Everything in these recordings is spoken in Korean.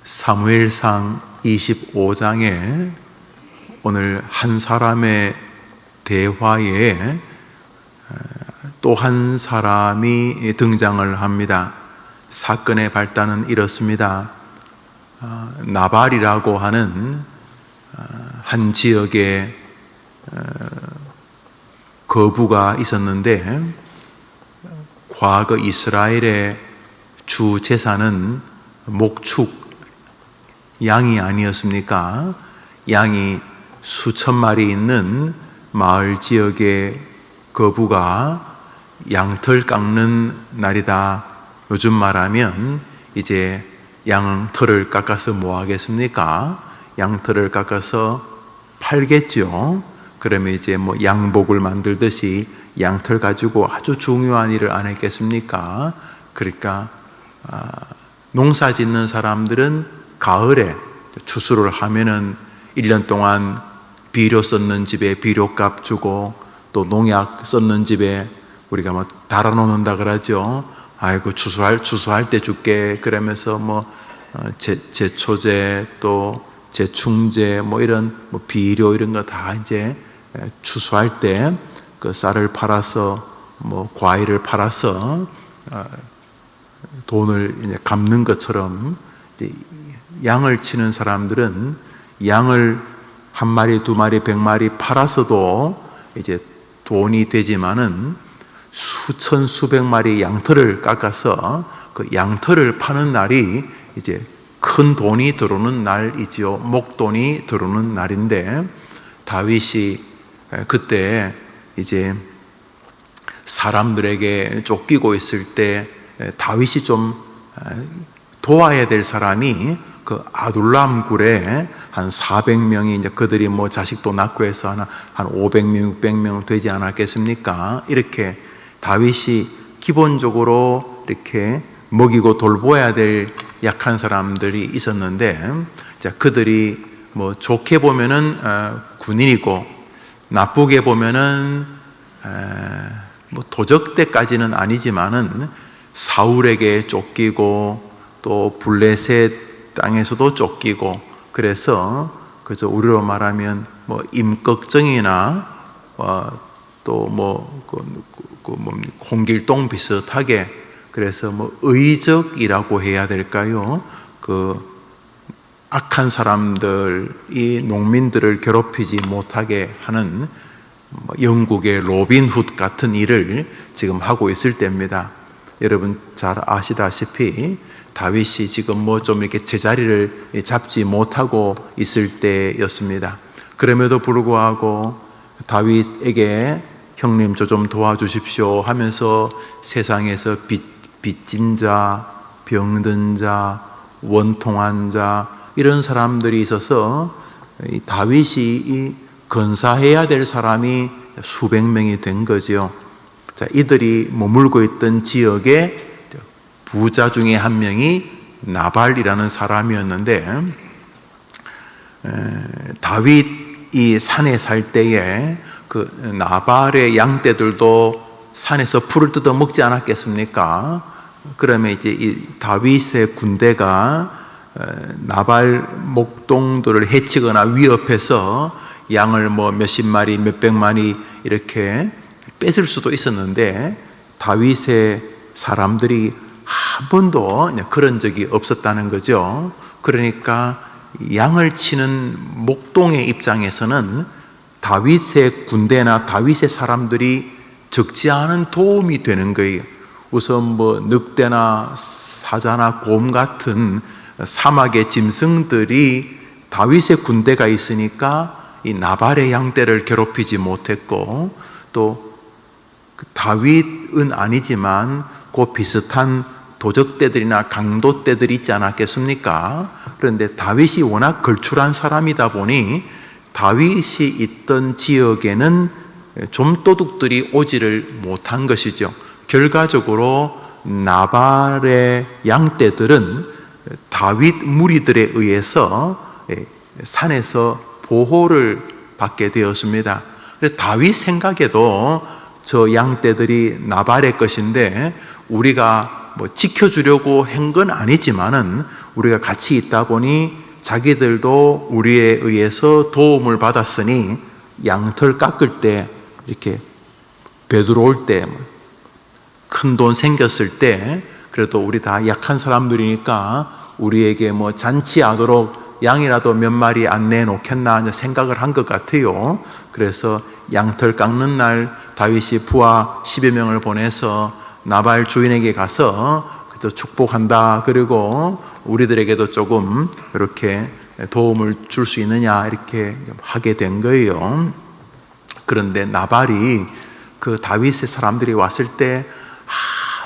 사무엘상 25장에 오늘 한 사람의 대화에 또 한 사람이 등장을 합니다. 사건의 발단은 이렇습니다. 나발이라고 하는 한 지역에 거부가 있었는데, 과거 이스라엘의 주 제사는 목축, 양이 아니었습니까? 양이 수천 마리 있는 마을 지역의 거부가 양털 깎는 날이다. 요즘 말하면 이제 양털을 깎아서 뭐 하겠습니까? 양털을 깎아서 팔겠죠. 그러면 이제 뭐 양복을 만들듯이 양털 가지고 아주 중요한 일을 안 했겠습니까? 그러니까 농사 짓는 사람들은 가을에 추수를 하면은 1년 동안 비료 썼는 집에 비료값 주고, 또 농약 썼는 집에 우리가 뭐 달아놓는다 그러죠. 아이고 추수할 때 줄게 그러면서 뭐 제초제 또 제충제 뭐 이런 뭐 비료 이런 거 다 이제 추수할 때 그 쌀을 팔아서 뭐 과일을 팔아서 돈을 이제 갚는 것처럼, 이제 양을 치는 사람들은 양을 한 마리, 두 마리, 100마리 팔아서도 이제 돈이 되지만은 수천, 수백 마리 양털을 깎아서 그 양털을 파는 날이 이제 큰 돈이 들어오는 날이지요. 목돈이 들어오는 날인데, 다윗이 그때 이제 사람들에게 쫓기고 있을 때 다윗이 좀 도와야 될 사람이 그 아둘람 굴에 한 400명이 이제 그들이 뭐 자식도 낳고 해서 한 500명, 600명 되지 않았겠습니까? 이렇게 다윗이 기본적으로 이렇게 먹이고 돌보아야 될 약한 사람들이 있었는데, 자, 그들이 뭐 좋게 보면은 군인이고, 나쁘게 보면은 뭐 도적대까지는 아니지만은 사울에게 쫓기고 또 블레셋 땅에서도 쫓기고, 그래서 그저 우리로 말하면 뭐 임꺽정이나 또 뭐 홍길동 비슷하게, 그래서 뭐 의적이라고 해야 될까요? 그 악한 사람들이 농민들을 괴롭히지 못하게 하는 영국의 로빈 훗 같은 일을 지금 하고 있을 때입니다. 여러분 잘 아시다시피 다윗이 지금 뭐 좀 이렇게 제자리를 잡지 못하고 있을 때였습니다. 그럼에도 불구하고 다윗에게 형님 저 좀 도와주십시오 하면서 세상에서 빚진 자, 병든 자, 원통한 자, 이런 사람들이 있어서 다윗이 건사해야 될 사람이 수백 명이 된 거죠. 자, 이들이 머물고 있던 지역에 부자 중에 한 명이 나발이라는 사람이었는데, 다윗이 산에 살 때에 그 나발의 양떼들도 산에서 풀을 뜯어 먹지 않았겠습니까? 그러면 이제 이 다윗의 군대가 나발 목동들을 해치거나 위협해서 양을 뭐 몇십 마리, 몇백 마리 이렇게 뺏을 수도 있었는데, 다윗의 사람들이 한 번도 그런 적이 없었다는 거죠. 그러니까 양을 치는 목동의 입장에서는 다윗의 군대나 다윗의 사람들이 적지 않은 도움이 되는 거예요. 우선 뭐 늑대나 사자나 곰 같은 사막의 짐승들이 다윗의 군대가 있으니까 이 나발의 양떼를 괴롭히지 못했고, 또 다윗은 아니지만 그 비슷한 도적떼들이나 강도떼들이 있지 않았겠습니까? 그런데 다윗이 워낙 걸출한 사람이다 보니 다윗이 있던 지역에는 좀도둑들이 오지를 못한 것이죠. 결과적으로 나발의 양떼들은 다윗 무리들에 의해서 산에서 보호를 받게 되었습니다. 그래서 다윗 생각에도 저 양떼들이 나발의 것인데 우리가 뭐 지켜주려고 한 건 아니지만은 우리가 같이 있다 보니 자기들도 우리에 의해서 도움을 받았으니 양털 깎을 때 이렇게 배 들어올 때 큰 돈 생겼을 때 그래도 우리 다 약한 사람들이니까 우리에게 뭐 잔치하도록 양이라도 몇 마리 안 내놓겠나 생각을 한 것 같아요. 그래서 양털 깎는 날 다윗이 부하 10여 명을 보내서 나발 주인에게 가서 축복한다. 그리고 우리들에게도 조금 이렇게 도움을 줄 수 있느냐 이렇게 하게 된 거예요. 그런데 나발이 그 다윗의 사람들이 왔을 때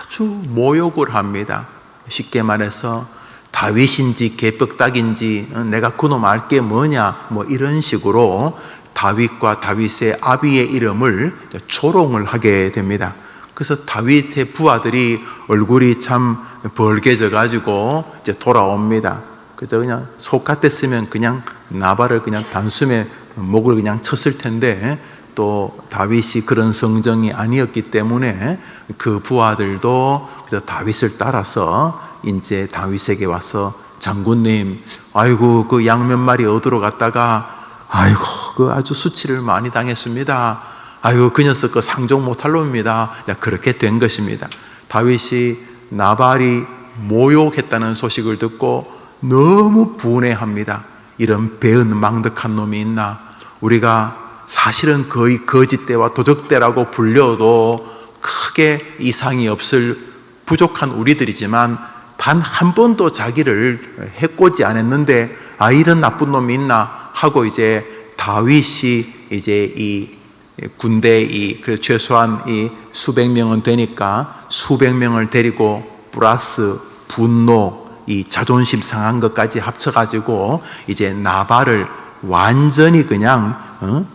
아주 모욕을 합니다. 쉽게 말해서 다윗인지 개벽닭인지 내가 그놈 알게 뭐냐 뭐 이런 식으로 다윗과 다윗의 아비의 이름을 조롱을 하게 됩니다. 그래서 다윗의 부하들이 얼굴이 참 벌개져 가지고 이제 돌아옵니다. 그저 그냥 속 같았으면 그냥 나발을 그냥 단숨에 목을 그냥 쳤을 텐데 또 다윗이 그런 성정이 아니었기 때문에 그 부하들도 그저 다윗을 따라서 이제 다윗에게 와서 장군님, 아이고 그 양 몇 마리 얻으러 갔다가 아이고 그 아주 수치를 많이 당했습니다. 아이고 그 녀석 그 상종 못할 놈입니다. 그렇게 된 것입니다. 다윗이 나발이 모욕했다는 소식을 듣고 너무 분해합니다. 이런 배은망덕한 놈이 있나? 우리가 사실은 거의 거짓대와 도적대라고 불려도 크게 이상이 없을 부족한 우리들이지만 단 한 번도 자기를 해코지 않았는데 이런 나쁜 놈이 있나 하고 이제 다윗이 이제 이 군대 그 최소한 이 수백 명은 되니까 수백 명을 데리고 플러스 분노 이 자존심 상한 것까지 합쳐가지고 이제 나발을 완전히 그냥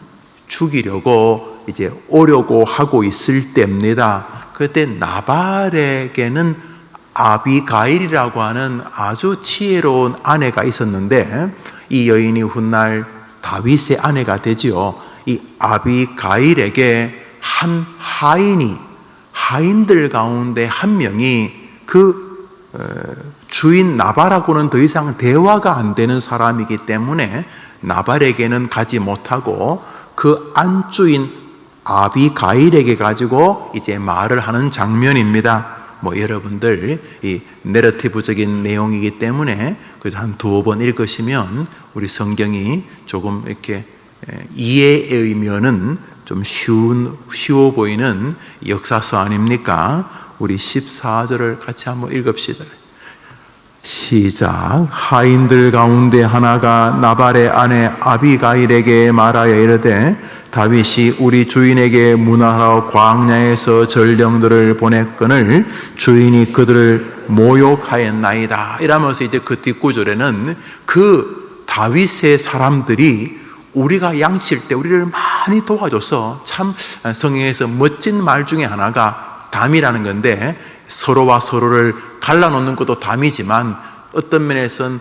죽이려고 이제 오려고 하고 있을 때입니다. 그때 나발에게는 아비가일이라고 하는 아주 지혜로운 아내가 있었는데 이 여인이 훗날 다윗의 아내가 되지요. 이 아비가일에게 한 하인들 가운데 한 명이 그 주인 나발하고는 더 이상 대화가 안 되는 사람이기 때문에 나발에게는 가지 못하고 그 안주인 아비가일에게 가지고 이제 말을 하는 장면입니다. 뭐 여러분들 이 내러티브적인 내용이기 때문에 그래서 한 두어 번 읽으시면 우리 성경이 조금 이렇게 이해의 면은 좀 쉬워 보이는 역사서 아닙니까? 우리 14절을 같이 한번 읽읍시다. 시작. 하인들 가운데 하나가 나발의 아내 아비가일에게 말하여 이르되 다윗이 우리 주인에게 문하러 광야에서 전령들을 보냈거늘 주인이 그들을 모욕하였나이다. 이러면서 이제 그 뒷구절에는 그 다윗의 사람들이 우리가 양칠 때 우리를 많이 도와줘서 참 성경에서 멋진 말 중에 하나가 담이라는 건데 서로와 서로를 갈라놓는 것도 담이지만 어떤 면에서는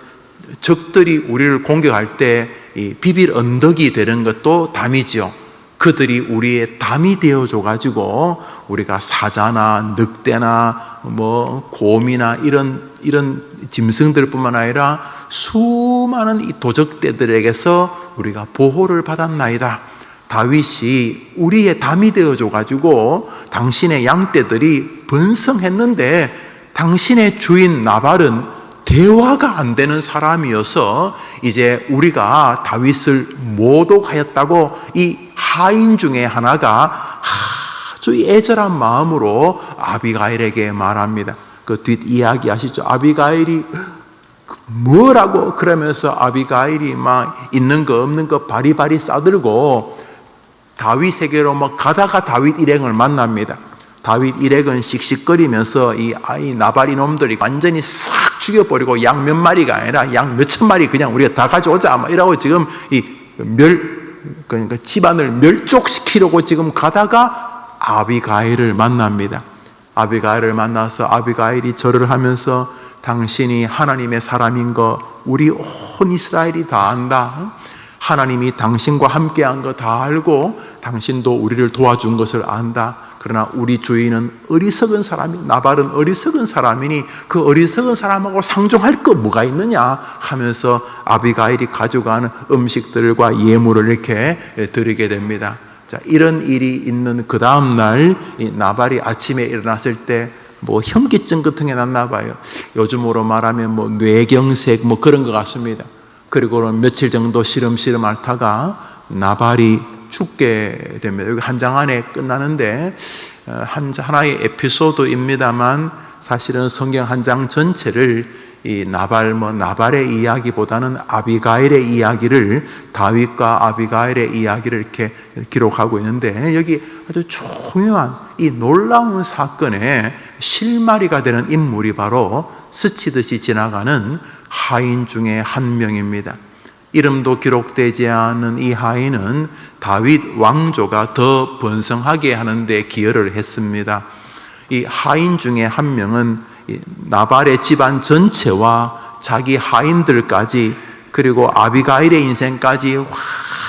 적들이 우리를 공격할 때 비빌 언덕이 되는 것도 담이지요. 그들이 우리의 담이 되어줘 가지고 우리가 사자나 늑대나 뭐 곰이나 이런 짐승들뿐만 아니라 수많은 이 도적대들에게서 우리가 보호를 받았나이다. 다윗이 우리의 담이 되어줘 가지고 당신의 양떼들이 번성했는데 당신의 주인 나발은 대화가 안 되는 사람이어서 이제 우리가 다윗을 모독하였다고 이 하인 중에 하나가 아주 애절한 마음으로 아비가일에게 말합니다. 그 뒷 이야기 아시죠? 아비가일이 뭐라고 그러면서 아비가일이 막 있는 거 없는 거 바리바리 싸들고 다윗에게로 막 가다가 다윗 일행을 만납니다. 다윗 일행은 씩씩거리면서 이 나발이 놈들이 완전히 싹 죽여버리고 양 몇 마리가 아니라 양 몇천 마리 그냥 우리가 다 가져오자 막 이러고 지금 그러니까 집안을 멸족시키려고 지금 가다가 아비가일을 만납니다. 아비가일을 만나서 아비가일이 절을 하면서 당신이 하나님의 사람인 거 우리 온 이스라엘이 다 안다. 하나님이 당신과 함께한 거 다 알고 당신도 우리를 도와준 것을 안다. 그러나 우리 주인은 어리석은 사람이, 나발은 어리석은 사람이니 그 어리석은 사람하고 상종할 거 뭐가 있느냐 하면서 아비가일이 가져가는 음식들과 예물을 이렇게 드리게 됩니다. 자, 이런 일이 있는 그 다음날 나발이 아침에 일어났을 때 뭐 현기증 같은 게 났나 봐요. 요즘으로 말하면 뭐 뇌경색 뭐 그런 것 같습니다. 그리고는 며칠 정도 시름시름 앓다가 나발이 죽게 됩니다. 여기 한 장 안에 끝나는데 하나의 에피소드입니다만 사실은 성경 한 장 전체를 이 나발의 이야기보다는 아비가일의 이야기를, 다윗과 아비가일의 이야기를 이렇게 기록하고 있는데, 여기 아주 중요한 이 놀라운 사건의 실마리가 되는 인물이 바로 스치듯이 지나가는 하인 중에 한 명입니다. 이름도 기록되지 않은 이 하인은 다윗 왕조가 더 번성하게 하는 데 기여를 했습니다. 이 하인 중에 한 명은 나발의 집안 전체와 자기 하인들까지, 그리고 아비가일의 인생까지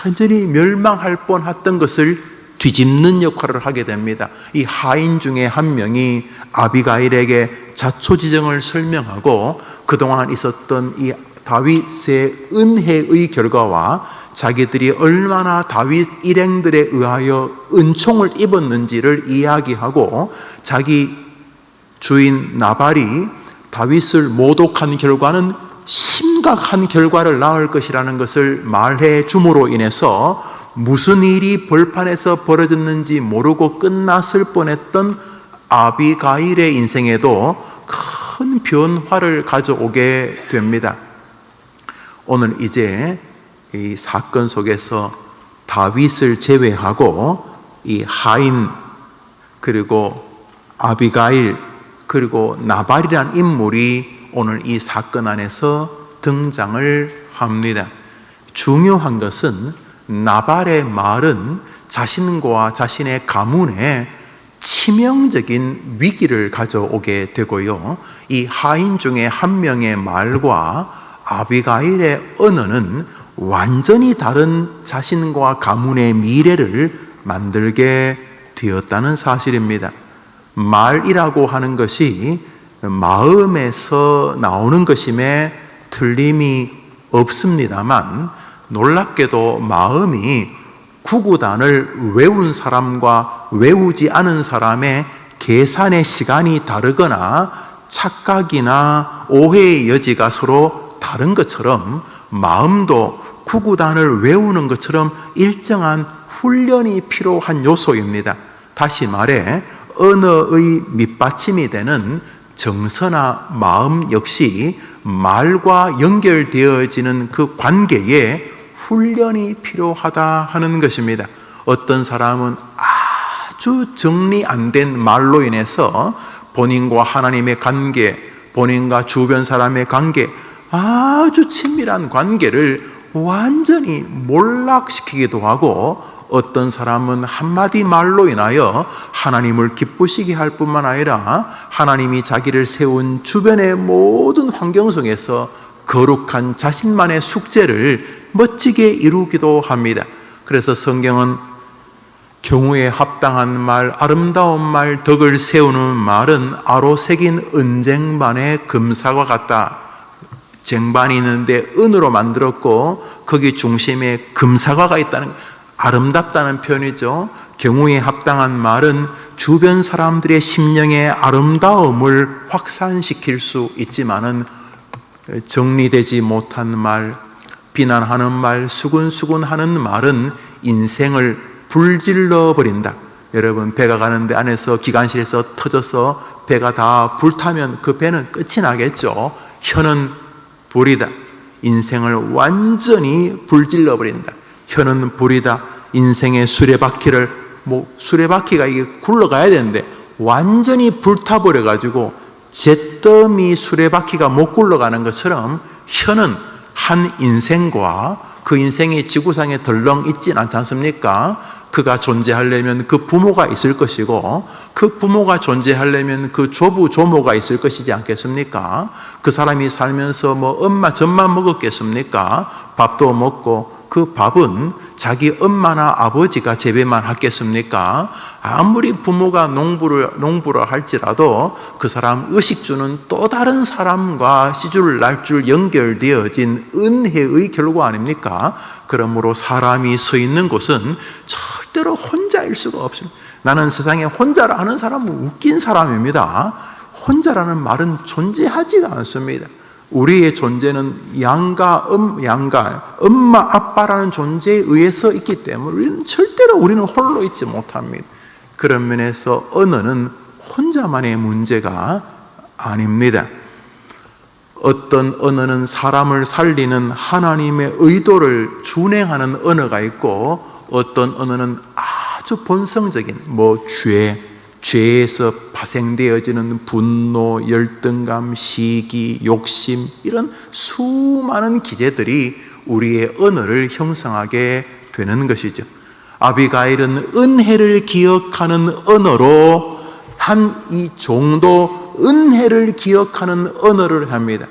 완전히 멸망할 뻔했던 것을 뒤집는 역할을 하게 됩니다. 이 하인 중에 한 명이 아비가일에게 자초지정을 설명하고 그동안 있었던 이 다윗의 은혜의 결과와 자기들이 얼마나 다윗 일행들에 의하여 은총을 입었는지를 이야기하고, 자기 주인 나발이 다윗을 모독한 결과는 심각한 결과를 낳을 것이라는 것을 말해 줌으로 인해서 무슨 일이 벌판에서 벌어졌는지 모르고 끝났을 뻔했던 아비가일의 인생에도 큰 변화를 가져오게 됩니다. 오늘 이제 이 사건 속에서 다윗을 제외하고 이 하인, 그리고 아비가일, 그리고 나발이란 인물이 오늘 이 사건 안에서 등장을 합니다. 중요한 것은 나발의 말은 자신과 자신의 가문에 치명적인 위기를 가져오게 되고요, 이 하인 중에 한 명의 말과 아비가일의 언어는 완전히 다른 자신과 가문의 미래를 만들게 되었다는 사실입니다. 말이라고 하는 것이 마음에서 나오는 것임에 틀림이 없습니다만, 놀랍게도 마음이 구구단을 외운 사람과 외우지 않은 사람의 계산의 시간이 다르거나 착각이나 오해의 여지가 서로 다른 것처럼, 마음도 구구단을 외우는 것처럼 일정한 훈련이 필요한 요소입니다. 다시 말해 언어의 밑받침이 되는 정서나 마음 역시 말과 연결되어지는 그 관계에 훈련이 필요하다 하는 것입니다. 어떤 사람은 아주 정리 안 된 말로 인해서 본인과 하나님의 관계, 본인과 주변 사람의 관계, 아주 친밀한 관계를 완전히 몰락시키기도 하고, 어떤 사람은 한마디 말로 인하여 하나님을 기쁘시게 할 뿐만 아니라 하나님이 자기를 세운 주변의 모든 환경 속에서 거룩한 자신만의 숙제를 멋지게 이루기도 합니다. 그래서 성경은 경우에 합당한 말, 아름다운 말, 덕을 세우는 말은 아로 새긴 은쟁반의 금사와 같다. 쟁반이 있는데 은으로 만들었고 거기 중심에 금사과가 있다는, 아름답다는 표현이죠. 경우에 합당한 말은 주변 사람들의 심령의 아름다움을 확산시킬 수 있지만은 정리되지 못한 말, 비난하는 말, 수군수군하는 말은 인생을 불질러 버린다. 여러분, 배가 가는데 안에서 기관실에서 터져서 배가 다 불타면 그 배는 끝이 나겠죠. 혀는 불이다. 인생을 완전히 불질러 버린다. 혀는 불이다. 인생의 수레바퀴를, 수레바퀴가 이게 굴러가야 되는데 완전히 불타버려 가지고 잿더미 수레바퀴가 못 굴러가는 것처럼 혀는 한 인생과 그 인생이 지구상에 덜렁 있진 않지 않습니까? 그가 존재하려면 그 부모가 있을 것이고, 그 부모가 존재하려면 그 조부 조모가 있을 것이지 않겠습니까? 그 사람이 살면서 엄마 젖만 먹었겠습니까? 밥도 먹고 그 밥은 자기 엄마나 아버지가 재배만 하겠습니까? 아무리 부모가 농부를 할지라도 그 사람 의식주는 또 다른 사람과 시줄 날줄 연결되어진 은혜의 결과 아닙니까? 그러므로 사람이 서 있는 곳은 절대로 혼자일 수가 없습니다. 나는 세상에 혼자라 하는 사람은 웃긴 사람입니다. 혼자라는 말은 존재하지가 않습니다. 우리의 존재는 양가, 엄마, 아빠라는 존재에 의해서 있기 때문에 우리는 홀로 있지 못합니다. 그런 면에서 언어는 혼자만의 문제가 아닙니다. 어떤 언어는 사람을 살리는 하나님의 의도를 준행하는 언어가 있고, 어떤 언어는 아주 본성적인 죄에서 파생되어지는 분노, 열등감, 시기, 욕심, 이런 수많은 기제들이 우리의 언어를 형성하게 되는 것이죠. 아비가일은 은혜를 기억하는 언어로 한 이 종도 은혜를 기억하는 언어를 합니다.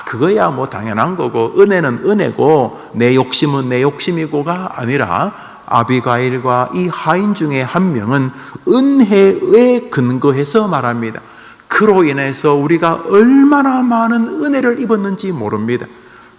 그거야 당연한 거고, 은혜는 은혜고 내 욕심은 내 욕심이고가 아니라 아비가일과 이 하인 중에 한 명은 은혜에 근거해서 말합니다. 그로 인해서 우리가 얼마나 많은 은혜를 입었는지 모릅니다.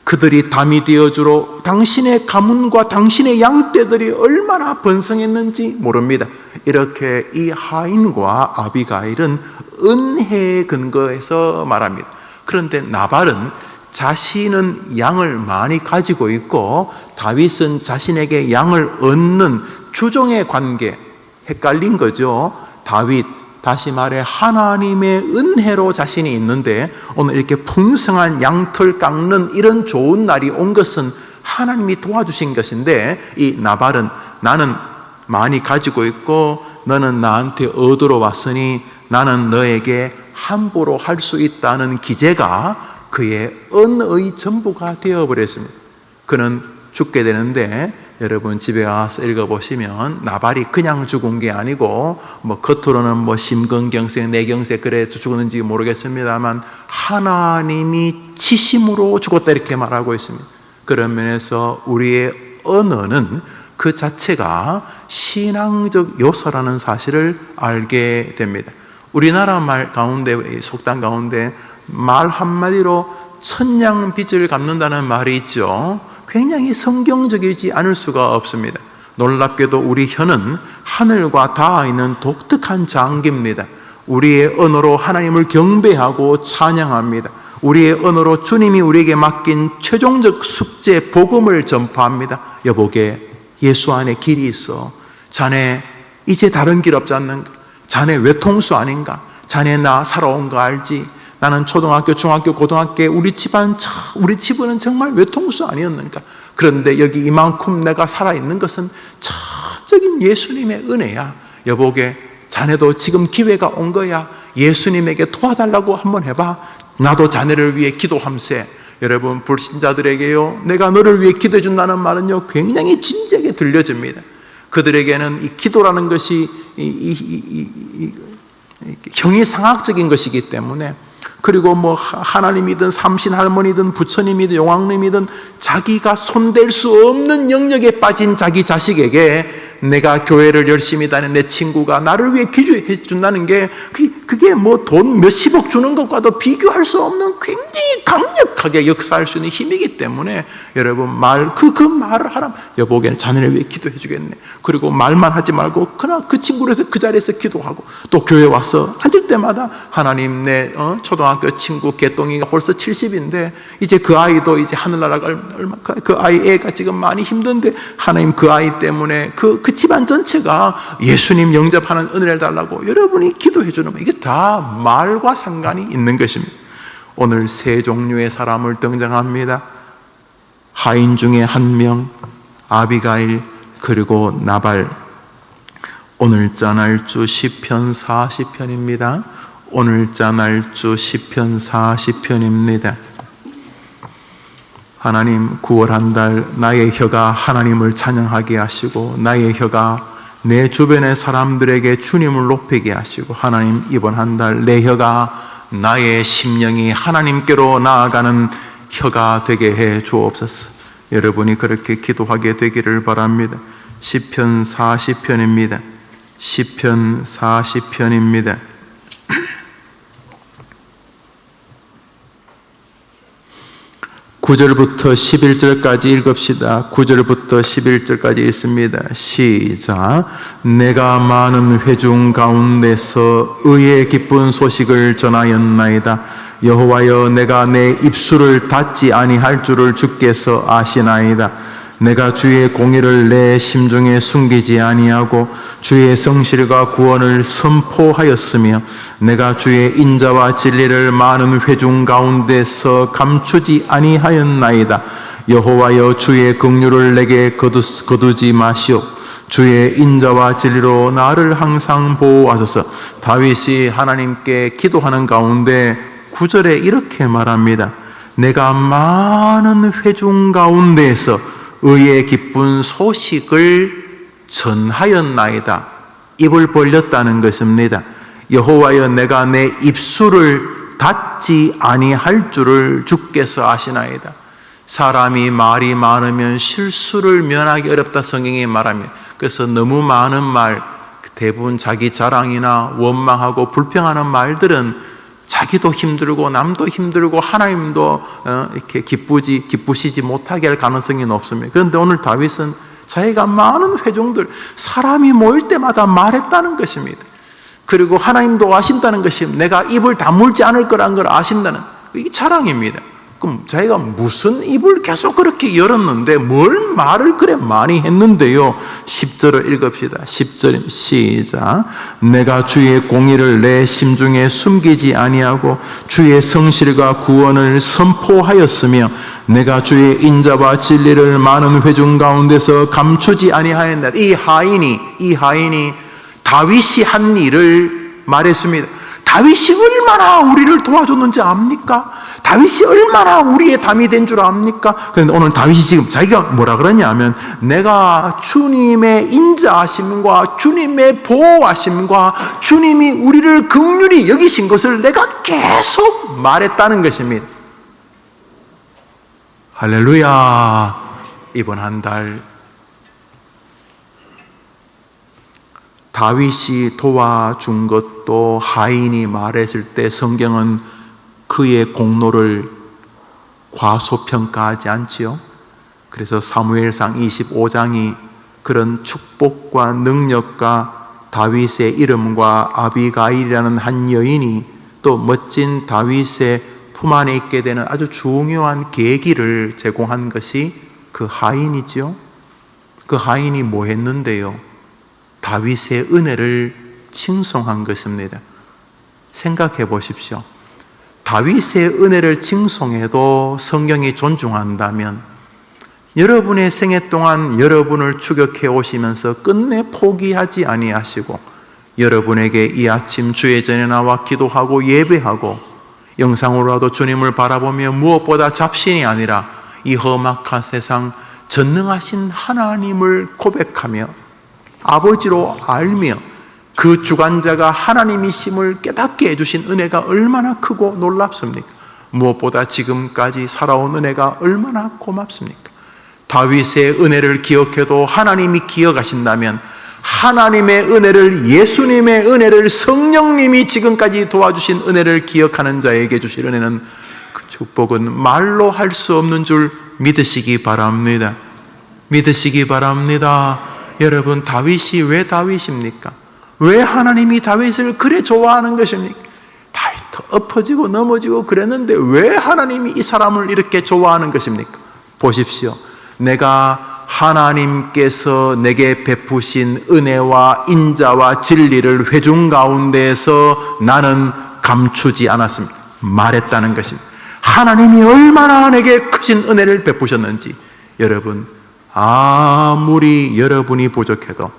그들이 담이 되어주러 당신의 가문과 당신의 양떼들이 얼마나 번성했는지 모릅니다. 이렇게 이 하인과 아비가일은 은혜에 근거해서 말합니다. 그런데 나발은 자신은 양을 많이 가지고 있고 다윗은 자신에게 양을 얻는 주종의 관계, 헷갈린 거죠. 다윗, 다시 말해 하나님의 은혜로 자신이 있는데 오늘 이렇게 풍성한 양털 깎는 이런 좋은 날이 온 것은 하나님이 도와주신 것인데, 이 나발은 나는 많이 가지고 있고 너는 나한테 얻으러 왔으니 나는 너에게 함부로 할 수 있다는 기제가 그의 언어의 전부가 되어버렸습니다. 그는 죽게 되는데 여러분 집에 가서 읽어보시면 나발이 그냥 죽은 게 아니고 겉으로는 심근경색, 내경색 그래서 죽었는지 모르겠습니다만 하나님이 치심으로 죽었다 이렇게 말하고 있습니다. 그런 면에서 우리의 언어는 그 자체가 신앙적 요소라는 사실을 알게 됩니다. 우리나라 말 가운데, 속담 가운데 말 한마디로 천냥빚을 갚는다는 말이 있죠. 굉장히 성경적이지 않을 수가 없습니다. 놀랍게도 우리 혀는 하늘과 닿아 있는 독특한 장기입니다. 우리의 언어로 하나님을 경배하고 찬양합니다. 우리의 언어로 주님이 우리에게 맡긴 최종적 숙제, 복음을 전파합니다. 여보게, 예수 안에 길이 있어. 자네 이제 다른 길 없지 않는가? 자네 외통수 아닌가? 자네 나 살아온 거 알지? 나는 초등학교, 중학교, 고등학교 우리 집은 정말 외통수 아니었는가? 그런데 여기 이만큼 내가 살아있는 것은 전적인 예수님의 은혜야. 여보게, 자네도 지금 기회가 온 거야. 예수님에게 도와달라고 한번 해봐. 나도 자네를 위해 기도함세. 여러분, 불신자들에게요, 내가 너를 위해 기도해 준다는 말은요 굉장히 진지하게 들려집니다. 그들에게는 이 기도라는 것이 형이상학적인 것이기 때문에, 그리고 하나님이든 삼신 할머니든 부처님이든 용왕님이든 자기가 손댈 수 없는 영역에 빠진 자기 자식에게 내가 교회를 열심히 다니는 내 친구가 나를 위해 기도해 준다는 게 그게 돈 몇십억 주는 것과도 비교할 수 없는 굉장히 강력하게 역사할 수 있는 힘이기 때문에 여러분 그 말을 하라면 여보게 자네를 위해 기도해 주겠네. 그리고 말만 하지 말고 그냥 그 친구를 그 자리에서 기도하고 또 교회 와서 앉을 때마다 하나님 내 초등학교 친구 개똥이가 벌써 70인데 이제 그 아이도 이제 하늘나라가 그 아이 애가 지금 많이 힘든데 하나님 그 아이 때문에 그 집안 전체가 예수님 영접하는 은혜를 달라고 여러분이 기도해 주는 거, 이게 다 말과 상관이 있는 것입니다. 오늘 세 종류의 사람을 등장합니다. 하인 중에 한 명, 아비가일, 그리고 나발. 오늘자 날주 시편 40편입니다. 오늘자 날주 시편 40편입니다. 하나님, 9월 한 달 나의 혀가 하나님을 찬양하게 하시고 나의 혀가 내 주변의 사람들에게 주님을 높이게 하시고, 하나님 이번 한 달 내 혀가 나의 심령이 하나님께로 나아가는 혀가 되게 해 주옵소서. 여러분이 그렇게 기도하게 되기를 바랍니다. 시편 40편입니다. 시편 40편입니다. 9절부터 11절까지 읽읍시다. 9절부터 11절까지 읽습니다. 시작. 내가 많은 회중 가운데서 의의 기쁜 소식을 전하였나이다. 여호와여, 내가 내 입술을 닫지 아니할 줄을 주께서 아시나이다. 내가 주의 공의를 내 심중에 숨기지 아니하고 주의 성실과 구원을 선포하였으며 내가 주의 인자와 진리를 많은 회중 가운데서 감추지 아니하였나이다. 여호와여, 주의 긍휼을 내게 거두지 마시오. 주의 인자와 진리로 나를 항상 보호하소서. 다윗이 하나님께 기도하는 가운데 9절에 이렇게 말합니다. 내가 많은 회중 가운데에서 의의 기쁜 소식을 전하였나이다. 입을 벌렸다는 것입니다. 여호와여, 내가 내 입술을 닫지 아니할 줄을 주께서 아시나이다. 사람이 말이 많으면 실수를 면하기 어렵다 성경이 말합니다. 그래서 너무 많은 말, 대부분 자기 자랑이나 원망하고 불평하는 말들은 자기도 힘들고 남도 힘들고 하나님도 이렇게 기쁘시지 못하게 할 가능성이 높습니다. 그런데 오늘 다윗은 자기가 많은 회중들, 사람이 모일 때마다 말했다는 것입니다. 그리고 하나님도 아신다는 것입니다. 내가 입을 다물지 않을 거라는 걸 아신다는, 이게 자랑입니다. 그럼 자기가 무슨 입을 계속 그렇게 열었는데 뭘 말을 그래 많이 했는데요. 10절을 읽읍시다. 10절 시작. 내가 주의 공의를 내 심중에 숨기지 아니하고 주의 성실과 구원을 선포하였으며 내가 주의 인자와 진리를 많은 회중 가운데서 감추지 아니하였나이다. 이 하인이 다윗이 한 일을 말했습니다. 다윗이 얼마나 우리를 도와줬는지 압니까? 다윗이 얼마나 우리의 담이 된 줄 압니까? 그런데 오늘 다윗이 지금 자기가 뭐라 그러냐면 내가 주님의 인자하심과 주님의 보호하심과 주님이 우리를 긍휼히 여기신 것을 내가 계속 말했다는 것입니다. 할렐루야. 이번 한 달 다윗이 도와준 것도 하인이 말했을 때 성경은 그의 공로를 과소평가하지 않지요. 그래서 사무엘상 25장이 그런 축복과 능력과 다윗의 이름과 아비가일이라는 한 여인이 또 멋진 다윗의 품 안에 있게 되는 아주 중요한 계기를 제공한 것이 그 하인이지요. 그 하인이 뭐 했는데요? 다윗의 은혜를 칭송한 것입니다. 생각해 보십시오. 다윗의 은혜를 칭송해도 성경이 존중한다면 여러분의 생애 동안 여러분을 추격해 오시면서 끝내 포기하지 아니하시고 여러분에게 이 아침 주의 전에 나와 기도하고 예배하고 영상으로라도 주님을 바라보며 무엇보다 잡신이 아니라 이 험악한 세상 전능하신 하나님을 고백하며 아버지로 알며 그 주관자가 하나님이심을 깨닫게 해주신 은혜가 얼마나 크고 놀랍습니까? 무엇보다 지금까지 살아온 은혜가 얼마나 고맙습니까? 다윗의 은혜를 기억해도 하나님이 기억하신다면 하나님의 은혜를, 예수님의 은혜를, 성령님이 지금까지 도와주신 은혜를 기억하는 자에게 주실 은혜는, 그 축복은 말로 할 수 없는 줄 믿으시기 바랍니다. 믿으시기 바랍니다. 여러분, 다윗이 왜 다윗입니까? 왜 하나님이 다윗을 그래 좋아하는 것입니까? 다윗도 엎어지고 넘어지고 그랬는데 왜 하나님이 이 사람을 이렇게 좋아하는 것입니까? 보십시오. 내가 하나님께서 내게 베푸신 은혜와 인자와 진리를 회중 가운데에서 나는 감추지 않았습니다. 말했다는 것입니다. 하나님이 얼마나 내게 크신 은혜를 베푸셨는지 여러분, 아무리 여러분이 부족해도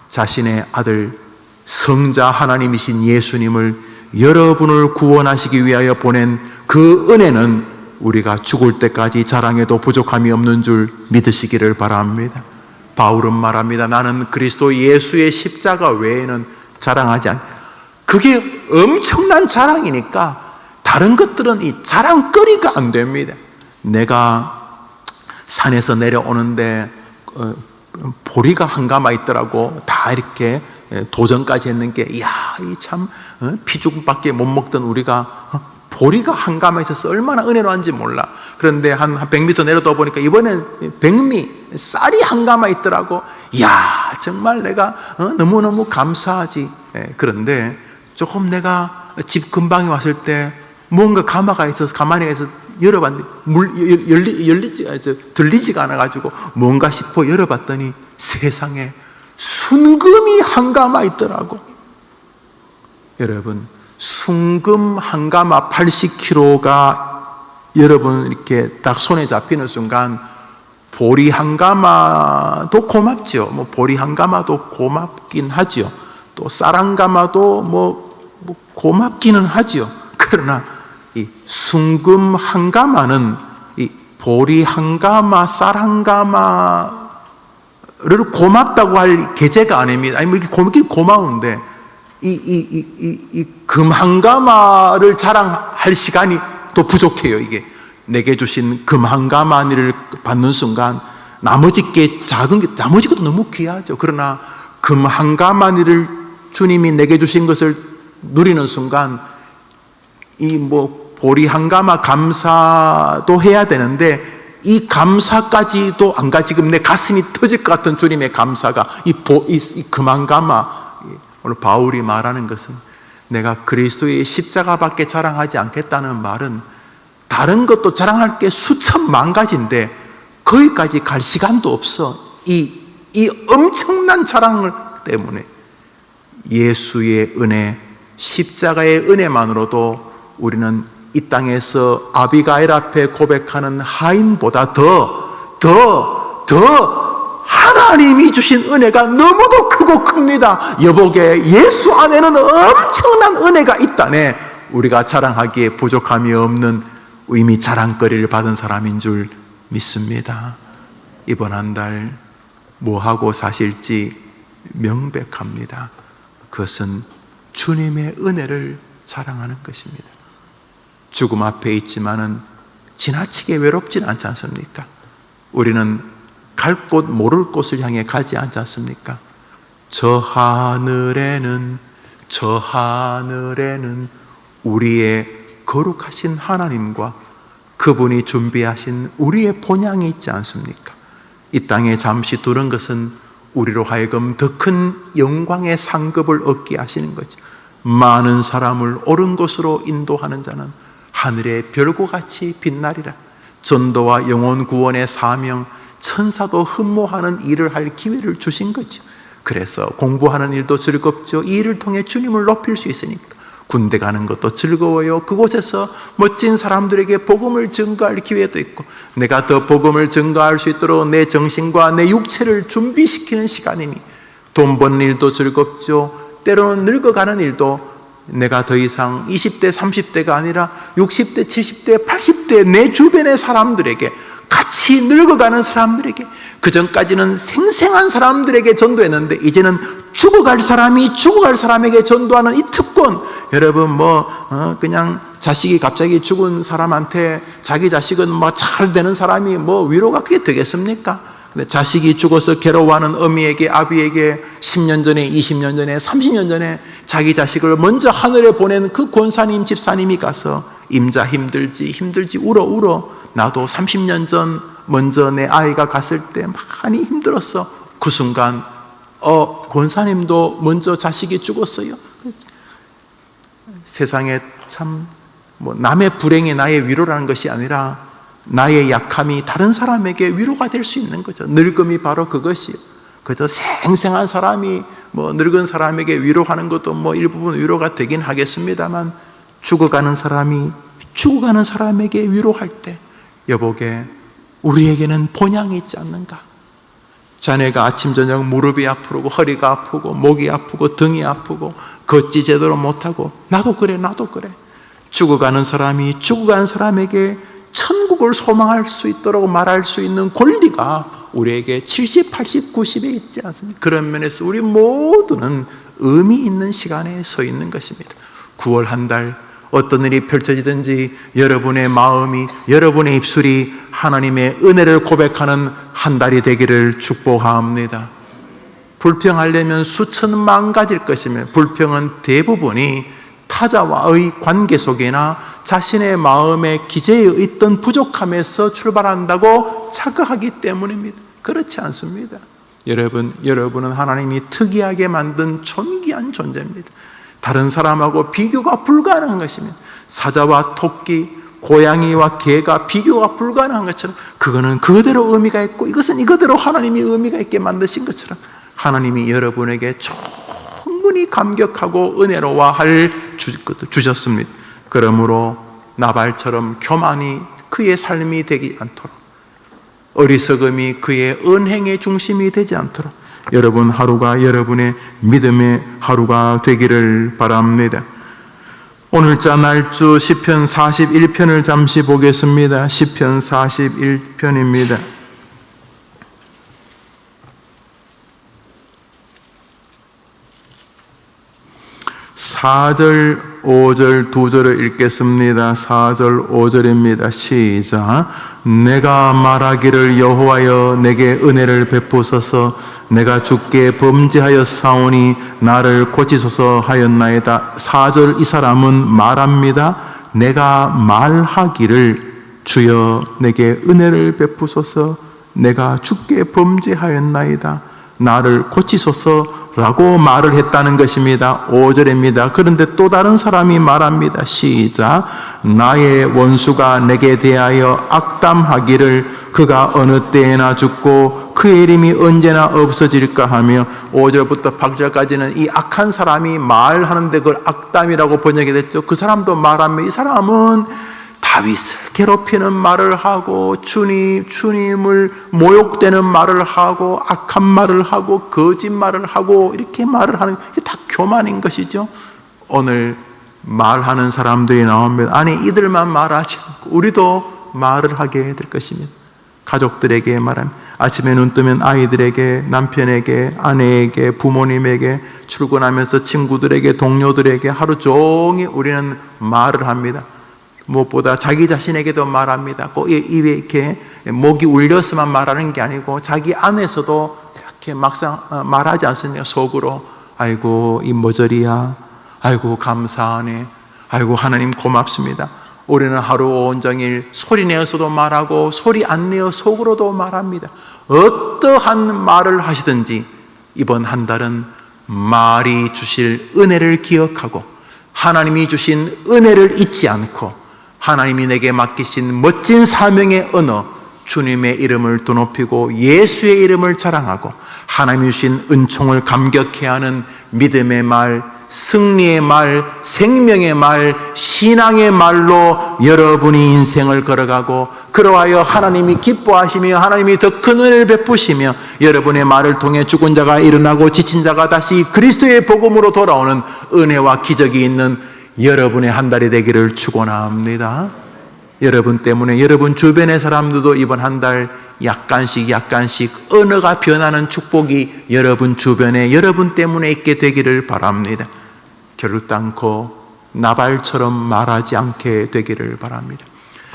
자신의 아들 성자 하나님이신 예수님을 여러분을 구원하시기 위하여 보낸 그 은혜는 우리가 죽을 때까지 자랑해도 부족함이 없는 줄 믿으시기를 바랍니다. 바울은 말합니다. 나는 그리스도 예수의 십자가 외에는 자랑하지 않다. 그게 엄청난 자랑이니까 다른 것들은 이 자랑거리가 안 됩니다. 내가 산에서 내려오는데 보리가 한가마 있더라고. 다 이렇게 도전까지 했는 게, 이야, 이 참 피죽밖에 못 먹던 우리가 보리가 한가마 있어서 얼마나 은혜로운지 몰라. 그런데 한 100m 내려다 보니까 이번엔 백미, 쌀이 한가마 있더라고. 이야, 정말 내가 너무너무 감사하지. 그런데 조금 내가 집 근방에 왔을 때 뭔가 가마가 있어서 가만히 있어서 열어봤는데 들리지가 않아가지고 뭔가 싶어 열어봤더니 세상에 순금이 한가마 있더라고. 여러분, 순금 한가마 80kg가 여러분 이렇게 딱 손에 잡히는 순간 보리 한가마도 고맙죠. 뭐 보리 한가마도 고맙긴 하죠. 또 쌀 한가마도 뭐 고맙기는 하죠. 그러나 이 순금 한가마는 이 보리 한가마, 쌀 한가마를 고맙다고 할 계제가 아닙니다. 아니 뭐 이게 고마운데 이 금 한가마를 자랑할 시간이 또 부족해요. 이게 내게 주신 금 한가마니를 받는 순간 나머지 게 작은 게 나머지 것도 너무 귀하죠. 그러나 금 한가마니를 주님이 내게 주신 것을 누리는 순간 이 뭐 보리 한가마 감사도 해야 되는데 이 감사까지도 안 가. 지금 내 가슴이 터질 것 같은 주님의 감사가 이 금 한가마. 오늘 바울이 말하는 것은 내가 그리스도의 십자가밖에 자랑하지 않겠다는 말은 다른 것도 자랑할 게 수천만 가지인데 거기까지 갈 시간도 없어. 이 엄청난 자랑을 때문에 예수의 은혜, 십자가의 은혜만으로도 우리는 이 땅에서 아비가일 앞에 고백하는 하인보다 더 하나님이 주신 은혜가 너무도 크고 큽니다. 여보게 예수 안에는 엄청난 은혜가 있다네. 우리가 자랑하기에 부족함이 없는 이미 자랑거리를 받은 사람인 줄 믿습니다. 이번 한 달 뭐하고 사실지 명백합니다. 그것은 주님의 은혜를 자랑하는 것입니다. 죽음 앞에 있지만은 지나치게 외롭지는 않지 않습니까? 우리는 갈 곳 모를 곳을 향해 가지 않지 않습니까? 저 하늘에는 우리의 거룩하신 하나님과 그분이 준비하신 우리의 본향이 있지 않습니까? 이 땅에 잠시 두는 것은 우리로 하여금 더 큰 영광의 상급을 얻게 하시는 거죠. 많은 사람을 옳은 곳으로 인도하는 자는 하늘의 별과 같이 빛나리라. 전도와 영혼 구원의 사명, 천사도 흠모하는 일을 할 기회를 주신 거죠. 그래서 공부하는 일도 즐겁죠. 이 일을 통해 주님을 높일 수 있으니까. 군대 가는 것도 즐거워요. 그곳에서 멋진 사람들에게 복음을 증거할 기회도 있고, 내가 더 복음을 증거할 수 있도록 내 정신과 내 육체를 준비시키는 시간이니 돈 버는 일도 즐겁죠. 때로는 늙어가는 일도 내가 더 이상 20대, 30대가 아니라 60대, 70대, 80대 내 주변의 사람들에게, 같이 늙어가는 사람들에게, 그 전까지는 생생한 사람들에게 전도했는데 이제는 죽어갈 사람이 죽어갈 사람에게 전도하는 이 특권. 여러분 그냥 자식이 갑자기 죽은 사람한테 자기 자식은 잘 되는 사람이 위로가 그게 되겠습니까? 근데 자식이 죽어서 괴로워하는 어미에게, 아비에게 10년 전에, 20년 전에, 30년 전에 자기 자식을 먼저 하늘에 보낸 그 권사님, 집사님이 가서 임자 힘들지 울어. 나도 30년 전 먼저 내 아이가 갔을 때 많이 힘들었어. 그 순간 권사님도 먼저 자식이 죽었어요. 세상에 참 남의 불행이 나의 위로라는 것이 아니라 나의 약함이 다른 사람에게 위로가 될 수 있는 거죠. 늙음이 바로 그것이요. 그저 생생한 사람이 늙은 사람에게 위로하는 것도 일부분 위로가 되긴 하겠습니다만, 죽어가는 사람에게 위로할 때 여보게 우리에게는 본향이 있지 않는가? 자네가 아침 저녁 무릎이 아프고 허리가 아프고 목이 아프고 등이 아프고 걷지 제대로 못하고 나도 그래. 죽어가는 사람이 죽어간 사람에게 천국을 소망할 수 있도록 말할 수 있는 권리가 우리에게 70, 80, 90에 있지 않습니까? 그런 면에서 우리 모두는 의미 있는 시간에 서 있는 것입니다. 9월 한 달 어떤 일이 펼쳐지든지 여러분의 마음이, 여러분의 입술이 하나님의 은혜를 고백하는 한 달이 되기를 축복합니다. 불평하려면 수천만 가지일 것이며 불평은 대부분이 타자와의 관계 속이나 자신의 마음의 기저에 있던 부족함에서 출발한다고 착각하기 때문입니다. 그렇지 않습니다. 여러분은 하나님이 특이하게 만든 존귀한 존재입니다. 다른 사람하고 비교가 불가능한 것입니다. 사자와 토끼, 고양이와 개가 비교가 불가능한 것처럼 그거는 그대로 의미가 있고 이것은 이거대로 하나님이 의미가 있게 만드신 것처럼 하나님이 여러분에게 충분히 감격하고 은혜로워할 주셨습니다. 그러므로 나발처럼 교만이 그의 삶이 되지 않도록, 어리석음이 그의 은행의 중심이 되지 않도록 여러분 하루가 여러분의 믿음의 하루가 되기를 바랍니다. 오늘자 날주 시편 41편을 잠시 보겠습니다. 시편 41편입니다. 4절, 5절 두 절을 읽겠습니다. 4절, 5절입니다. 시작. 내가 말하기를 여호와여 내게 은혜를 베푸소서. 내가 주께 범죄하여 싸우니 나를 고치소서 하였나이다. 4절, 이 사람은 말합니다. 내가 말하기를 주여 내게 은혜를 베푸소서. 내가 주께 범죄하였나이다. 나를 고치소서라고 말을 했다는 것입니다. 5절입니다. 그런데 또 다른 사람이 말합니다. 시작. 나의 원수가 내게 대하여 악담하기를 그가 어느 때에나 죽고 그의 이름이 언제나 없어질까 하며 5절부터 8절까지는 이 악한 사람이 말하는데 그걸 악담이라고 번역이 됐죠. 그 사람도 말하며 이 사람은 다윗을 괴롭히는 말을 하고 주님을 모욕되는 말을 하고 악한 말을 하고 거짓말을 하고 이렇게 말을 하는 게 다 교만인 것이죠. 오늘 말하는 사람들이 나옵니다. 아니 이들만 말하지 않고 우리도 말을 하게 될 것입니다. 가족들에게 말합니다. 아침에 눈 뜨면 아이들에게, 남편에게, 아내에게, 부모님에게, 출근하면서 친구들에게, 동료들에게 하루 종일 우리는 말을 합니다. 무엇보다 자기 자신에게도 말합니다. 꼭 입에 이렇게 목이 울려서만 말하는 게 아니고 자기 안에서도 이렇게 막상 말하지 않습니까? 속으로 아이고 이 머저리야, 아이고 감사하네, 아이고 하나님 고맙습니다. 우리는 하루 온종일 소리 내어서도 말하고 소리 안 내어 속으로도 말합니다. 어떠한 말을 하시든지 이번 한 달은 말이 주실 은혜를 기억하고 하나님이 주신 은혜를 잊지 않고 하나님이 내게 맡기신 멋진 사명의 언어 주님의 이름을 높이고 예수의 이름을 자랑하고 하나님이 주신 은총을 감격해야 하는 믿음의 말, 승리의 말, 생명의 말, 신앙의 말로 여러분이 인생을 걸어가고 그러하여 하나님이 기뻐하시며 하나님이 더 큰 은혜를 베푸시며 여러분의 말을 통해 죽은 자가 일어나고 지친 자가 다시 그리스도의 복음으로 돌아오는 은혜와 기적이 있는 여러분의 한 달이 되기를 축원합니다. 여러분 때문에 여러분 주변의 사람들도 이번 한 달 약간씩 언어가 변하는 축복이 여러분 주변에 여러분 때문에 있게 되기를 바랍니다. 결국 않고 나발처럼 말하지 않게 되기를 바랍니다.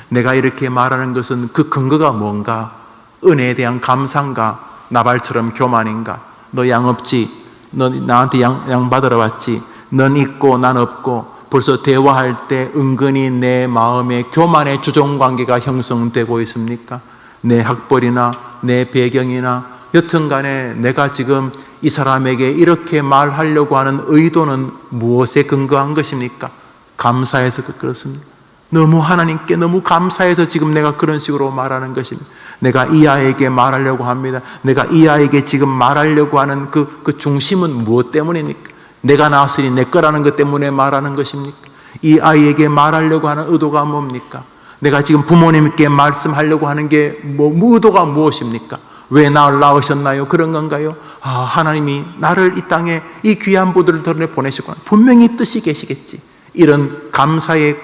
내가 이렇게 말하는 것은 그 근거가 뭔가? 은혜에 대한 감사인가? 나발처럼 교만인가? 너 양 없지? 너 나한테 양 받으러 왔지? 넌 있고 난 없고 벌써 대화할 때 은근히 내 마음에 교만의 주종관계가 형성되고 있습니까? 내 학벌이나 내 배경이나 여튼간에 내가 지금 이 사람에게 이렇게 말하려고 하는 의도는 무엇에 근거한 것입니까? 감사해서 그렇습니다. 너무 하나님께 너무 감사해서 지금 내가 그런 식으로 말하는 것입니다. 내가 이 아이에게 말하려고 합니다. 내가 이 아이에게 지금 말하려고 하는 그 중심은 무엇 때문입니까? 내가 낳았으니 내 거라는 것 때문에 말하는 것입니까? 이 아이에게 말하려고 하는 의도가 뭡니까? 내가 지금 부모님께 말씀하려고 하는 게 의도가 무엇입니까? 왜 나를 낳으셨나요? 그런 건가요? 하나님이 나를 이 땅에 이 귀한 부들을 보내셨구나. 분명히 뜻이 계시겠지. 이런 감사의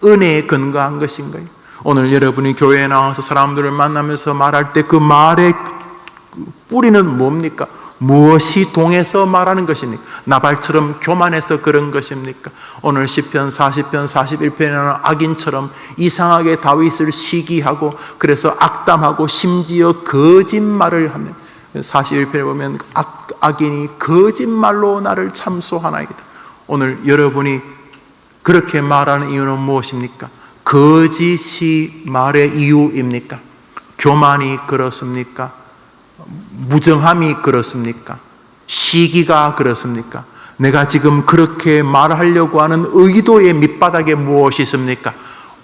은혜에 근거한 것인가요? 오늘 여러분이 교회에 나와서 사람들을 만나면서 말할 때 그 말의 뿌리는 뭡니까? 무엇이 동해서 말하는 것입니까? 나발처럼 교만해서 그런 것입니까? 오늘 시편 40편 41편에는 악인처럼 이상하게 다윗을 시기하고 그래서 악담하고 심지어 거짓말을 하면 41편에 보면 악인이 거짓말로 나를 참소하나이다. 오늘 여러분이 그렇게 말하는 이유는 무엇입니까? 거짓이 말의 이유입니까? 교만이 그렇습니까? 무정함이 그렇습니까? 시기가 그렇습니까? 내가 지금 그렇게 말하려고 하는 의도의 밑바닥에 무엇이 있습니까?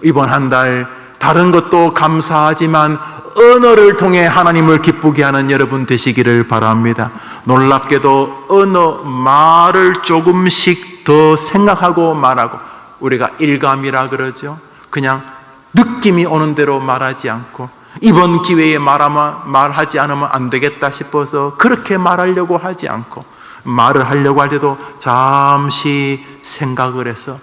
이번 한 달 다른 것도 감사하지만 언어를 통해 하나님을 기쁘게 하는 여러분 되시기를 바랍니다. 놀랍게도 언어, 말을 조금씩 더 생각하고 말하고, 우리가 일감이라 그러죠. 그냥 느낌이 오는 대로 말하지 않고, 이번 기회에 말하지 않으면 안 되겠다 싶어서 그렇게 말하려고 하지 않고, 말을 하려고 할 때도 잠시 생각을 해서,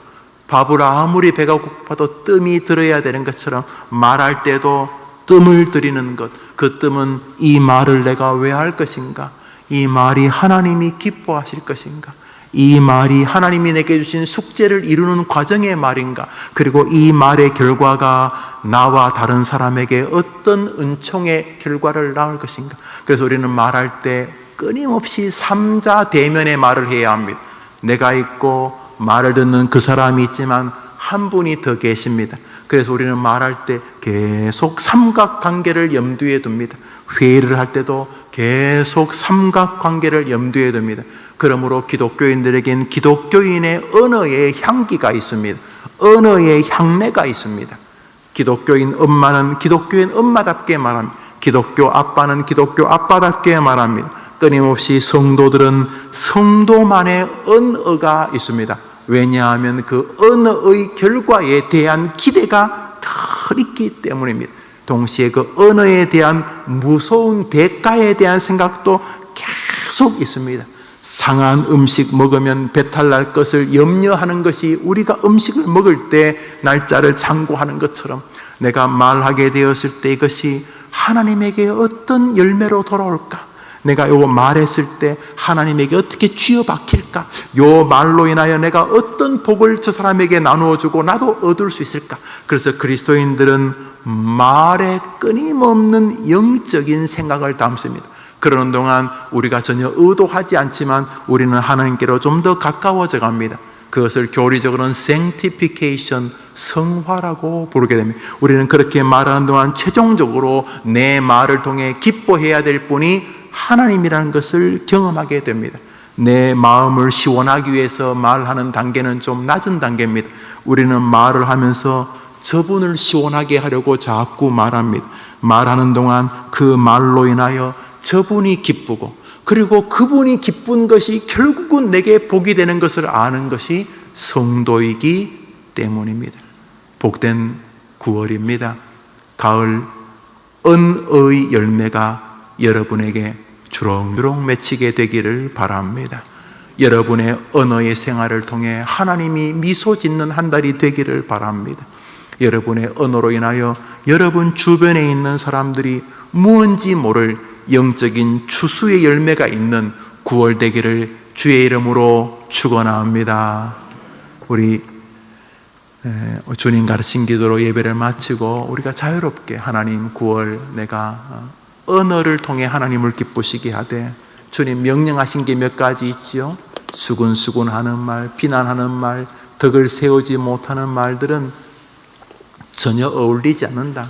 밥을 아무리 배가 고파도 뜸이 들어야 되는 것처럼 말할 때도 뜸을 들이는 것, 그 뜸은 이 말을 내가 왜 할 것인가? 이 말이 하나님이 기뻐하실 것인가? 이 말이 하나님이 내게 주신 숙제를 이루는 과정의 말인가? 그리고 이 말의 결과가 나와 다른 사람에게 어떤 은총의 결과를 낳을 것인가? 그래서 우리는 말할 때 끊임없이 삼자 대면의 말을 해야 합니다. 내가 있고 말을 듣는 그 사람이 있지만 한 분이 더 계십니다. 그래서 우리는 말할 때 계속 삼각관계를 염두에 둡니다. 회의를 할 때도 계속 삼각관계를 염두에 둡니다. 그러므로 기독교인들에겐 기독교인의 언어의 향기가 있습니다. 언어의 향내가 있습니다. 기독교인 엄마는 기독교인 엄마답게 말합니다. 기독교 아빠는 기독교 아빠답게 말합니다. 끊임없이 성도들은 성도만의 언어가 있습니다. 왜냐하면 그 언어의 결과에 대한 기대가 더 있기 때문입니다. 동시에 그 언어에 대한 무서운 대가에 대한 생각도 계속 있습니다. 상한 음식 먹으면 배탈 날 것을 염려하는 것이 우리가 음식을 먹을 때 날짜를 참고하는 것처럼, 내가 말하게 되었을 때 이것이 하나님에게 어떤 열매로 돌아올까? 내가 요거 말했을 때 하나님에게 어떻게 쥐어박힐까? 요 말로 인하여 내가 어떤 복을 저 사람에게 나누어 주고 나도 얻을 수 있을까? 그래서 그리스도인들은 말에 끊임없는 영적인 생각을 담습니다. 그러는 동안 우리가 전혀 의도하지 않지만 우리는 하나님께로 좀 더 가까워져 갑니다. 그것을 교리적으로는 sanctification, 성화라고 부르게 됩니다. 우리는 그렇게 말하는 동안 최종적으로 내 말을 통해 기뻐해야 될 분이 하나님이라는 것을 경험하게 됩니다. 내 마음을 시원하기 위해서 말하는 단계는 좀 낮은 단계입니다. 우리는 말을 하면서 저분을 시원하게 하려고 자꾸 말합니다. 말하는 동안 그 말로 인하여 저분이 기쁘고, 그리고 그분이 기쁜 것이 결국은 내게 복이 되는 것을 아는 것이 성도이기 때문입니다. 복된 9월입니다. 가을 언어의 열매가 여러분에게 주렁주렁 맺히게 되기를 바랍니다. 여러분의 언어의 생활을 통해 하나님이 미소 짓는 한 달이 되기를 바랍니다. 여러분의 언어로 인하여 여러분 주변에 있는 사람들이 무언지 모를 영적인 추수의 열매가 있는 9월 되기를 주의 이름으로 축원합니다. 우리 주님 가르친 기도로 예배를 마치고 우리가 자유롭게 하나님 9월 내가 언어를 통해 하나님을 기쁘시게 하되, 주님 명령하신 게 몇 가지 있지요? 수군수군하는 말, 비난하는 말, 덕을 세우지 못하는 말들은 전혀 어울리지 않는다.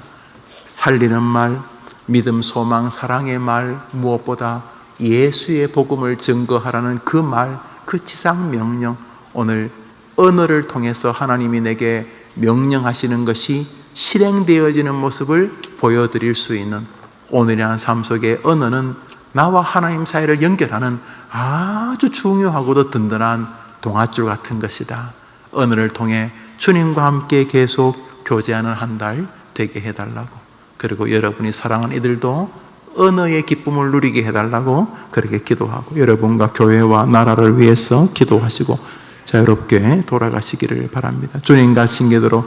살리는 말, 믿음, 소망, 사랑의 말, 무엇보다 예수의 복음을 증거하라는 그 말, 그 지상 명령, 오늘 언어를 통해서 하나님이 내게 명령하시는 것이 실행되어지는 모습을 보여드릴 수 있는 오늘이라는 삶 속의 언어는 나와 하나님 사이를 연결하는 아주 중요하고도 든든한 동아줄 같은 것이다. 언어를 통해 주님과 함께 계속 교제하는 한 달 되게 해달라고, 그리고 여러분이 사랑하는 이들도 언어의 기쁨을 누리게 해달라고 그렇게 기도하고, 여러분과 교회와 나라를 위해서 기도하시고 자유롭게 돌아가시기를 바랍니다. 주님 가르친 기도로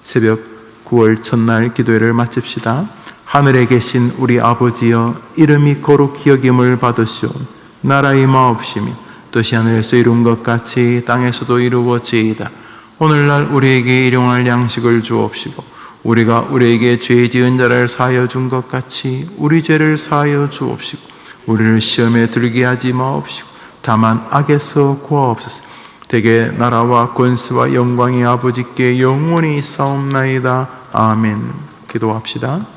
새벽 9월 첫날 기도회를 마칩시다. 하늘에 계신 우리 아버지여, 이름이 거룩히 여김을 받으시오. 나라의 마옵시며 뜻이 하늘에서 이룬 것 같이 땅에서도 이루어지이다. 오늘날 우리에게 일용할 양식을 주옵시고 우리가 우리에게 죄 지은 자를 사하여 준 것 같이 우리 죄를 사하여 주옵시고 우리를 시험에 들게 하지 마옵시고 다만 악에서 구하옵소서. 대개 나라와 권세와 영광이 아버지께 영원히 있사옵나이다. 아멘. 기도합시다.